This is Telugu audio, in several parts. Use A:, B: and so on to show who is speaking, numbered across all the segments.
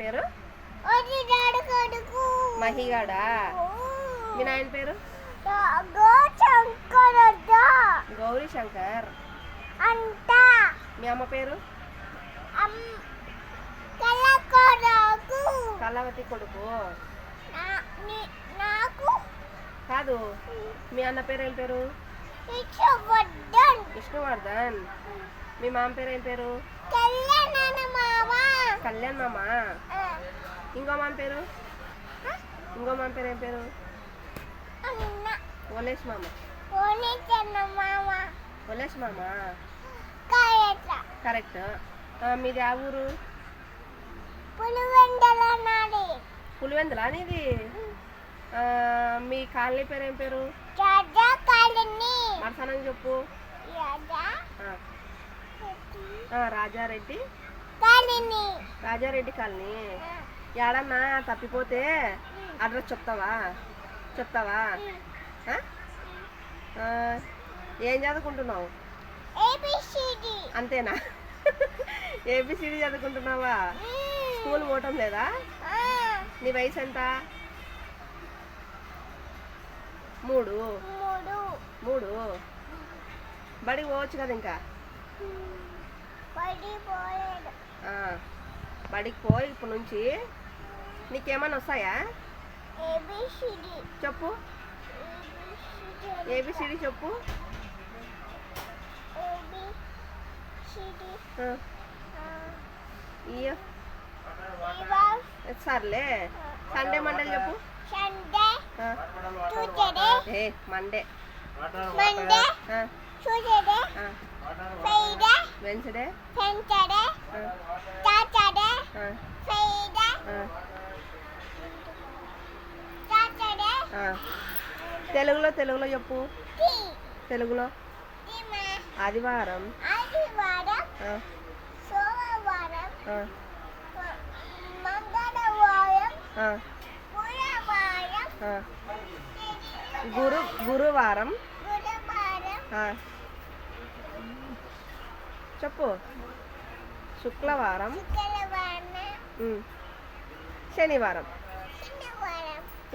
A: పేరు? మహిగాడా. మీ నాయన పేరు? గౌరీ శంకర్. మీ అమ్మ పేరు? కళావతి కొడుకు కాదు. మీ అన్న పేరు ఏం పేరు? విష్ణువర్ధన్. మీ మామ పేరు ఏం పేరు? కళ్యాణ్ మామ. ఇంకో మామ పేరు? ఏం పేరు? ఓలేష్ మామ. ఓలేష్ మామ కరెక్ట్. మీది ఆ ఊరు? పులివెందులా నీది? మీ కాలనీ పేరు ఏం పేరు? మరసనం చెప్పు. రాజారెడ్డి కాలనీ. ఏడన్నా తప్పిపోతే అడ్రస్ చెప్తావా? ఏం చదువుకుంటున్నావు? అంతేనా? ఏబిసిడి చదువుకుంటున్నావా? స్కూల్ పోవటం లేదా? నీ వయసు ఎంత? 3. బడికి పోవచ్చు కదా ఇంకా. బడికి పోయి ఇప్పటి నుంచి నీకేమన్నా వస్తాయా? చెప్పు. ఏబిసిడి చెప్పు. సర్లే. సండే మండేలు చెప్పు. మండే, వెన్స్డే, తెలుగులో చెప్పు. తెలుగులో ఆదివారం, సోమవారం, గురువారం చెప్పు. శుక్రవారం, శనివారం.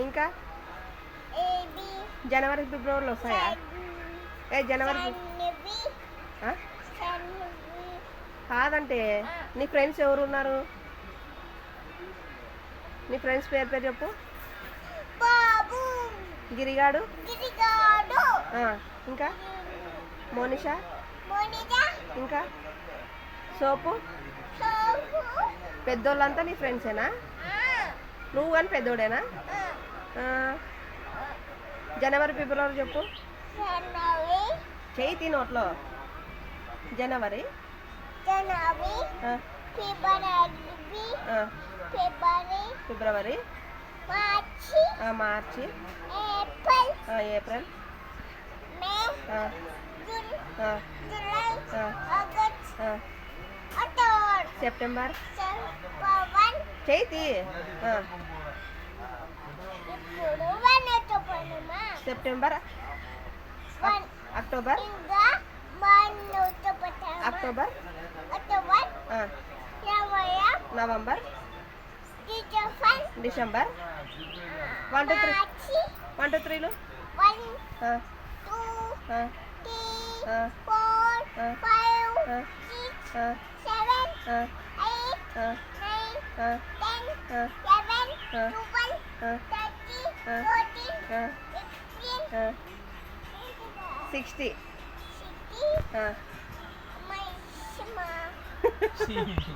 A: ఇంకా జనవరి ఫిబ్రవరిలో వస్తాయా? జనవరి కాదంటే నీ ఫ్రెండ్స్ ఎవరు ఉన్నారు? నీ ఫ్రెండ్స్ పేరు చెప్పు. గిరిగాడు. ఇంకా మోనిషా. ఇంకా సోపు. పెద్దోళ్ళంతా నీ ఫ్రెండ్సేనా? నువ్వు కానీ పెద్దోడేనా? జనవరి ఫిబ్రవరి చెప్పు. చేయి నోట్లో. జనవరి, ఫిబ్రవరి, మార్చి, ఏప్రిల్, సెప్టెంబర్. చేయి. September, October, November, December. 1 2 3 1 2 3 4 5 6 7 8 9 10 11 12 13 14 15 16.